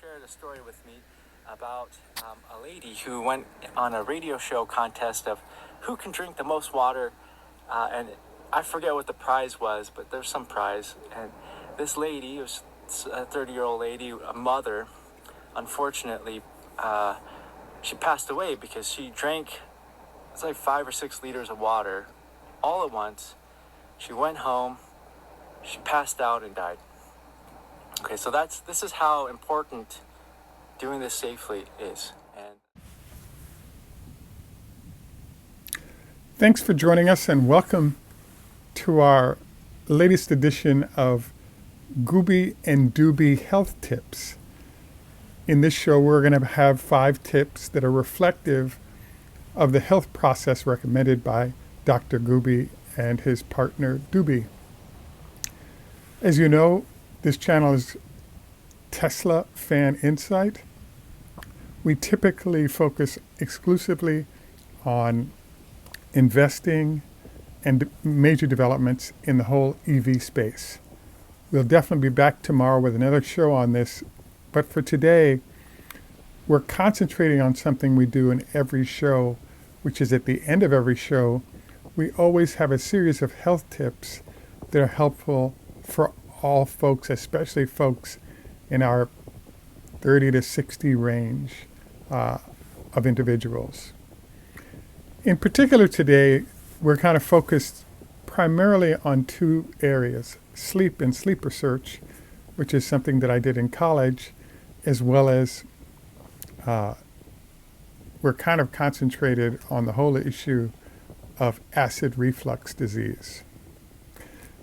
shared a story with me about a lady who went on a radio show contest of who can drink the most water, and I forget what the prize was, but there's some prize. And this lady, it was a 30-year-old lady, a mother, unfortunately, she passed away because she drank, it's like 5 or 6 liters of water all at once. She went home, she passed out and died. Okay, so this is how important doing this safely is. And thanks for joining us and welcome to our latest edition of Gooby and Dolby health tips. In this show, we're going to have 5 tips that are reflective of the health process recommended by Dr. Gooby and his partner Dooby. As you know, this channel is Teslafaninsight. We typically focus exclusively on investing and major developments in the whole EV space. We'll definitely be back tomorrow with another show on this, but for today, we're concentrating on something we do in every show, which is at the end of every show, we always have a series of health tips that are helpful for all folks, especially folks in our 30 to 60 range of individuals. In particular today, we're kind of focused primarily on 2 areas, sleep and sleep research, which is something that I did in college, as well as we're kind of concentrated on the whole issue of acid reflux disease.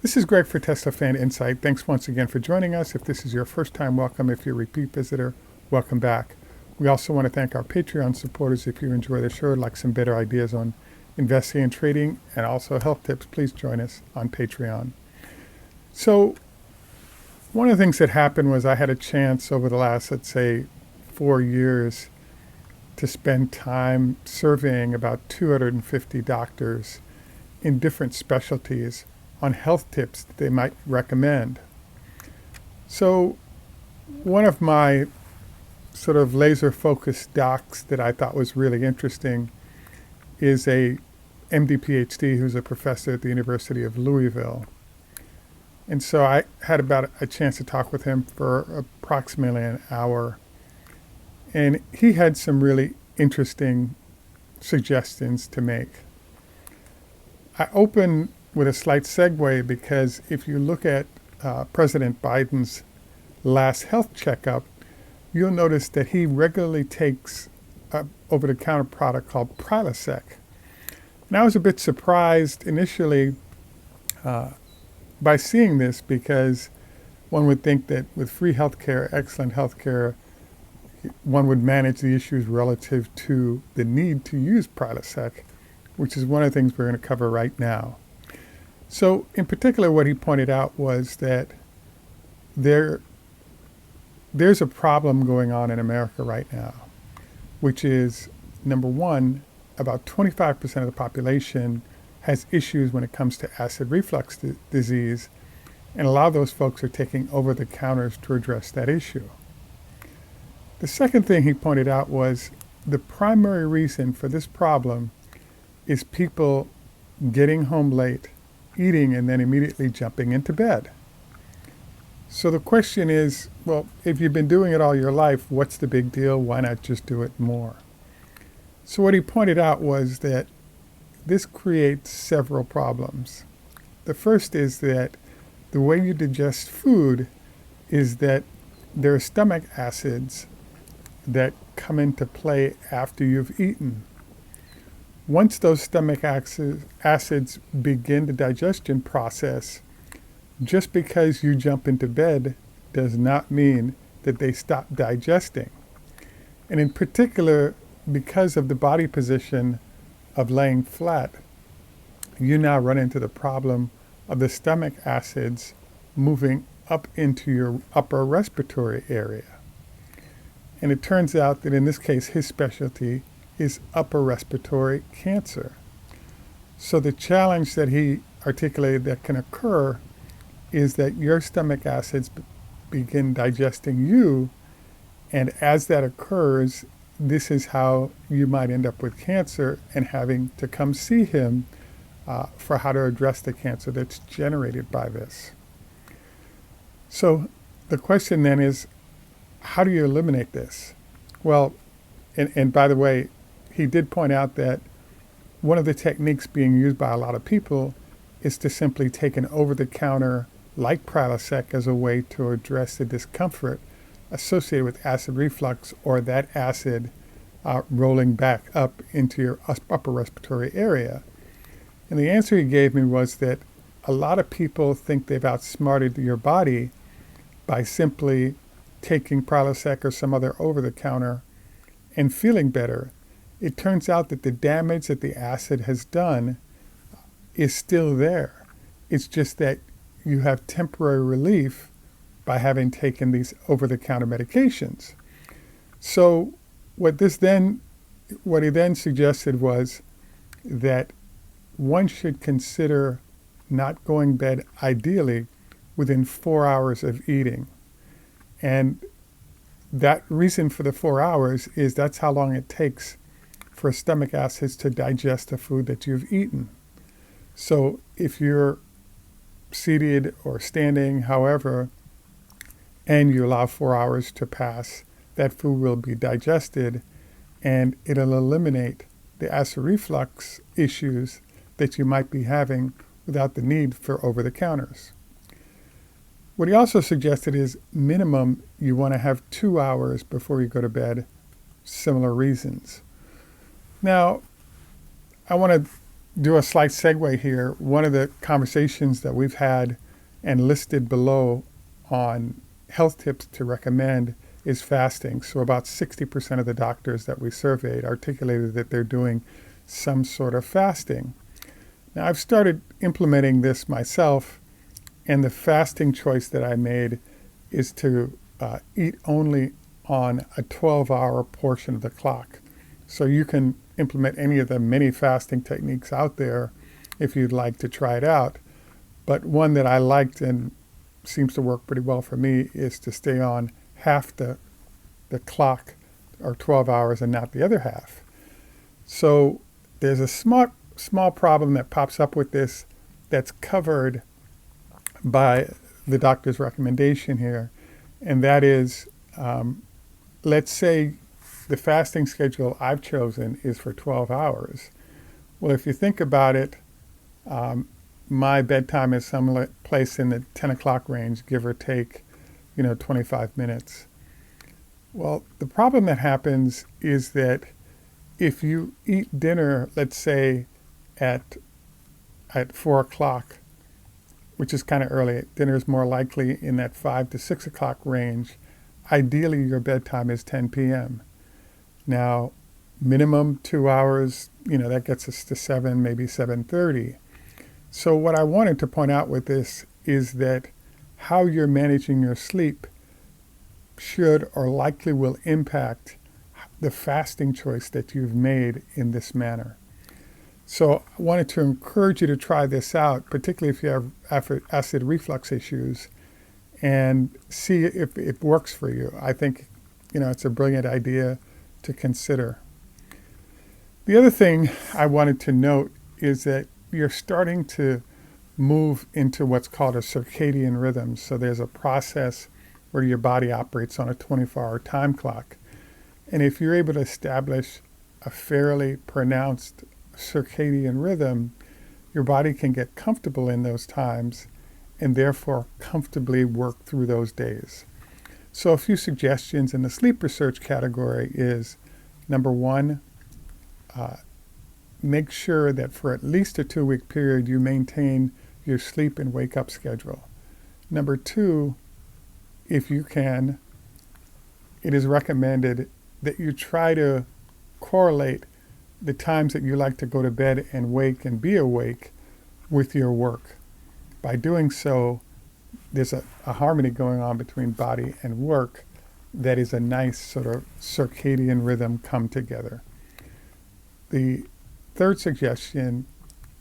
This is Greg for Teslafaninsight. Thanks once again for joining us. If this is your first time, welcome. If you're a repeat visitor, welcome back. We also want to thank our Patreon supporters. If you enjoy the show, like some better ideas on investing and trading and also health tips, please join us on Patreon. So one of the things that happened was I had a chance over the last, let's say, 4 years to spend time surveying about 250 doctors in different specialties on health tips that they might recommend. So one of my sort of laser-focused docs that I thought was really interesting is a MD PhD who's a professor at the University of Louisville. And so I had about a chance to talk with him for approximately an hour. And he had some really interesting suggestions to make. I open with a slight segue because if you look at President Biden's last health checkup, you'll notice that he regularly takes an over-the-counter product called Prilosec. And I was a bit surprised initially by seeing this because one would think that with free healthcare, excellent healthcare, one would manage the issues relative to the need to use Prilosec, which is one of the things we're going to cover right now. So in particular, what he pointed out was that there's a problem going on in America right now, which is, number one, about 25% of the population has issues when it comes to acid reflux disease, and a lot of those folks are taking over-the-counters to address that issue. The second thing he pointed out was the primary reason for this problem is people getting home late, eating, and then immediately jumping into bed. So the question is, well, if you've been doing it all your life, what's the big deal? Why not just do it more? So what he pointed out was that this creates several problems. The first is that the way you digest food is that there are stomach acids that come into play after you've eaten. Once those stomach acids begin the digestion process, just because you jump into bed does not mean that they stop digesting. And in particular, because of the body position of laying flat, you now run into the problem of the stomach acids moving up into your upper respiratory area. And it turns out that in this case, his specialty is upper respiratory cancer. So the challenge that he articulated that can occur is that your stomach acids begin digesting you, And as that occurs, this is how you might end up with cancer and having to come see him for how to address the cancer that's generated by this. So the question then is, how do you eliminate this? Well, and by the way, he did point out that one of the techniques being used by a lot of people is to simply take an over-the-counter like Prilosec as a way to address the discomfort associated with acid reflux, or that acid rolling back up into your upper respiratory area. And the answer he gave me was that a lot of people think they've outsmarted your body by simply taking Prilosec or some other over-the-counter and feeling better. It turns out that the damage that the acid has done is still there. It's just that you have temporary relief by having taken these over-the-counter medications. So what he then suggested was that one should consider not going to bed ideally within 4 hours of eating. And that reason for the 4 hours is that's how long it takes for stomach acids to digest the food that you've eaten. So if you're seated or standing, however, and you allow 4 hours to pass, that food will be digested and it'll eliminate the acid reflux issues that you might be having without the need for over-the-counters. What he also suggested is minimum you want to have 2 hours before you go to bed, similar reasons. Now, I want to do a slight segue here. One of the conversations that we've had and listed below on health tips to recommend is fasting. So about 60% of the doctors that we surveyed articulated that they're doing some sort of fasting. Now, I've started implementing this myself, and the fasting choice that I made is to eat only on a 12-hour portion of the clock. So you can implement any of the many fasting techniques out there if you'd like to try it out. But one that I liked and seems to work pretty well for me is to stay on half the clock, or 12 hours, and not the other half. So there's a small problem that pops up with this that's covered by the doctor's recommendation here, and that is, let's say the fasting schedule I've chosen is for 12 hours. Well, if you think about it, my bedtime is some place in the 10 o'clock range, give or take, 25 minutes. Well, the problem that happens is that if you eat dinner, let's say at 4 o'clock, which is kind of early, dinner is more likely in that 5 to 6 o'clock range. Ideally, your bedtime is 10 p.m. Now, minimum 2 hours, that gets us to 7, maybe 7:30. So what I wanted to point out with this is that how you're managing your sleep should or likely will impact the fasting choice that you've made in this manner. So I wanted to encourage you to try this out, particularly if you have acid reflux issues, and see if it works for you. I think, it's a brilliant idea to consider. The other thing I wanted to note is that you're starting to move into what's called a circadian rhythm. So there's a process where your body operates on a 24-hour time clock. And if you're able to establish a fairly pronounced circadian rhythm, your body can get comfortable in those times and therefore comfortably work through those days. So a few suggestions in the sleep research category is, number one, make sure that for at least a 2-week period you maintain your sleep and wake up schedule. Number two, if you can, it is recommended that you try to correlate the times that you like to go to bed and wake and be awake with your work. By doing so, there's a harmony going on between body and work that is a nice sort of circadian rhythm come together. The third suggestion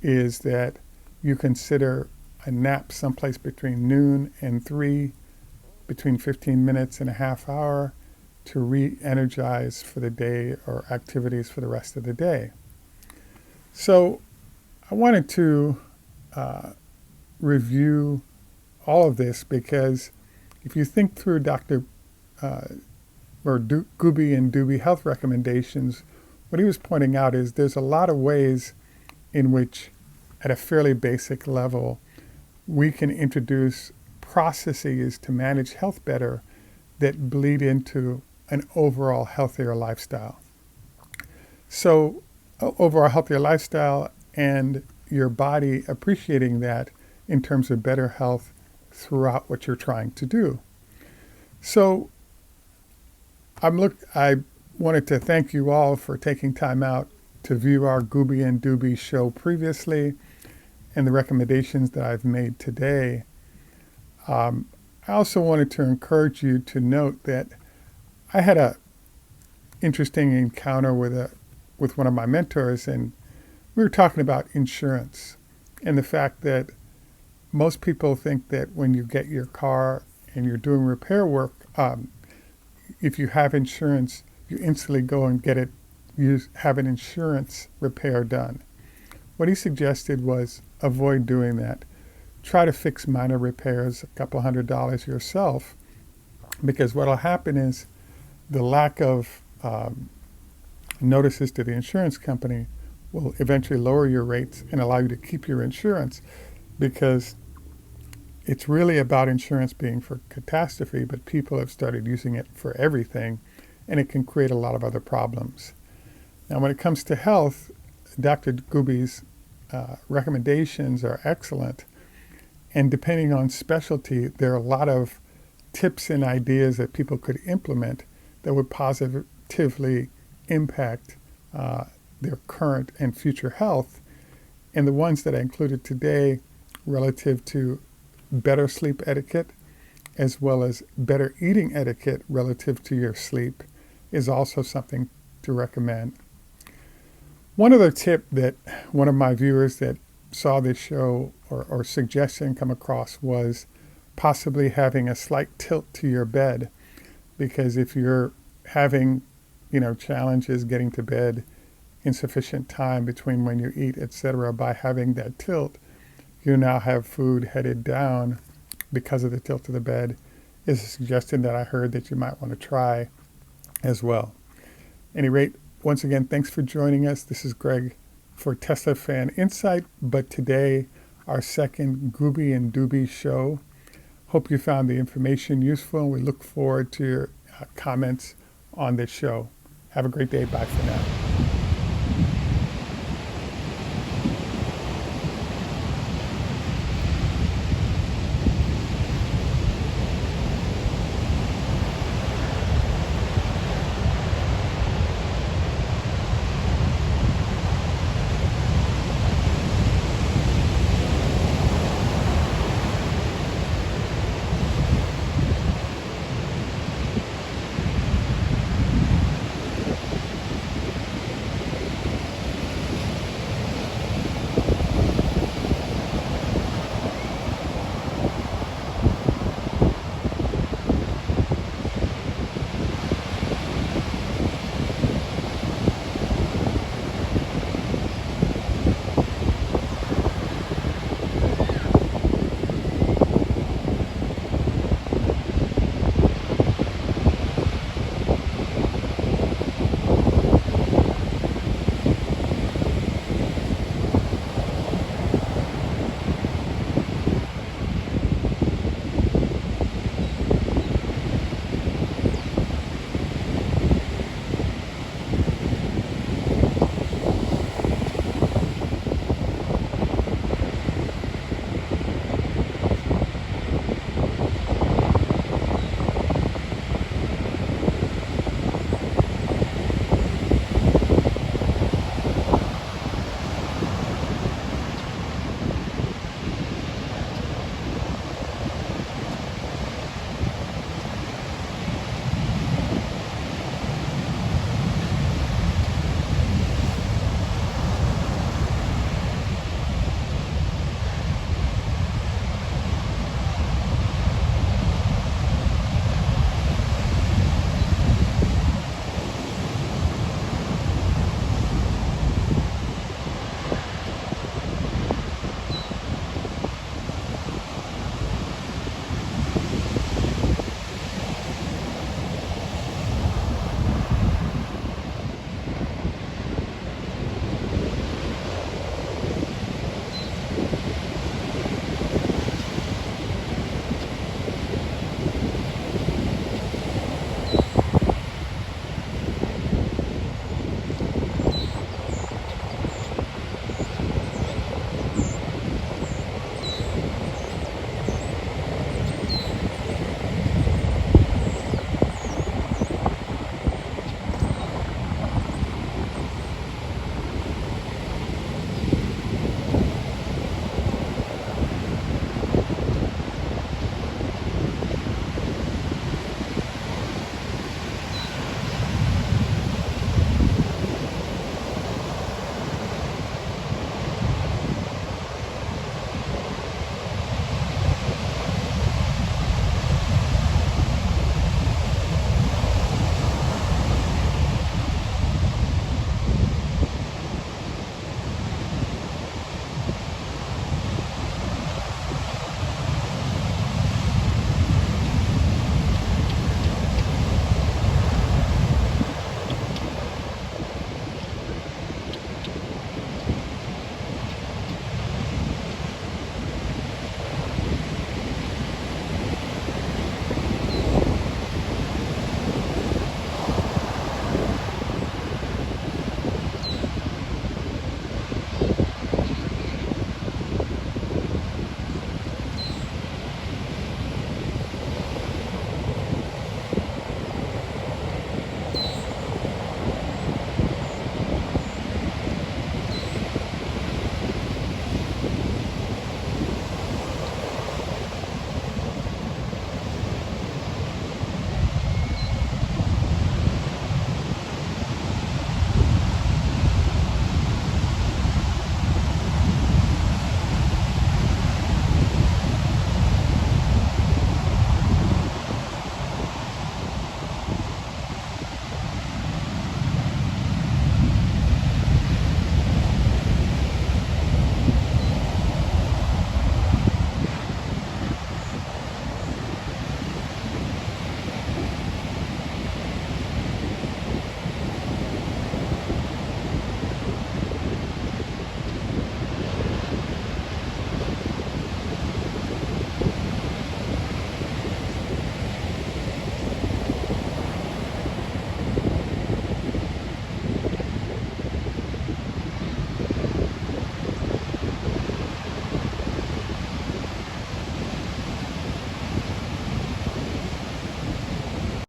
is that you consider a nap someplace between noon and 3, between 15 minutes and a half hour, to re-energize for the day or activities for the rest of the day. So I wanted to review all of this because if you think through Gooby and Dolby health recommendations, what he was pointing out is there's a lot of ways in which, at a fairly basic level, we can introduce processes to manage health better that bleed into an overall healthier lifestyle. So, overall healthier lifestyle and your body appreciating that in terms of better health throughout what you're trying to do. So, I wanted to thank you all for taking time out to view our Gooby and Dolby show previously and the recommendations that I've made today. I also wanted to encourage you to note that I had a interesting encounter with one of my mentors, and we were talking about insurance and the fact that most people think that when you get your car and you're doing repair work, if you have insurance, you instantly go and have an insurance repair done. What he suggested was avoid doing that. Try to fix minor repairs, a couple $100 yourself, because what will happen is the lack of notices to the insurance company will eventually lower your rates and allow you to keep your insurance, because it's really about insurance being for catastrophe, but people have started using it for everything, and it can create a lot of other problems. Now, when it comes to health, Dr. Gooby's recommendations are excellent, and depending on specialty, there are a lot of tips and ideas that people could implement that would positively impact their current and future health. And the ones that I included today relative to better sleep etiquette, as well as better eating etiquette relative to your sleep, is also something to recommend. One other tip that one of my viewers that saw this show or suggestion come across was possibly having a slight tilt to your bed, because if you're having, challenges getting to bed, insufficient time between when you eat, etc., by having that tilt, you now have food headed down because of the tilt of the bed, is a suggestion that I heard that you might want to try as well. At any rate, once again, thanks for joining us. This is Greg for Teslafaninsight, but today our second Gooby and Dolby show. Hope you found the information useful, and we look forward to your comments on this show. Have a great day. Bye for now.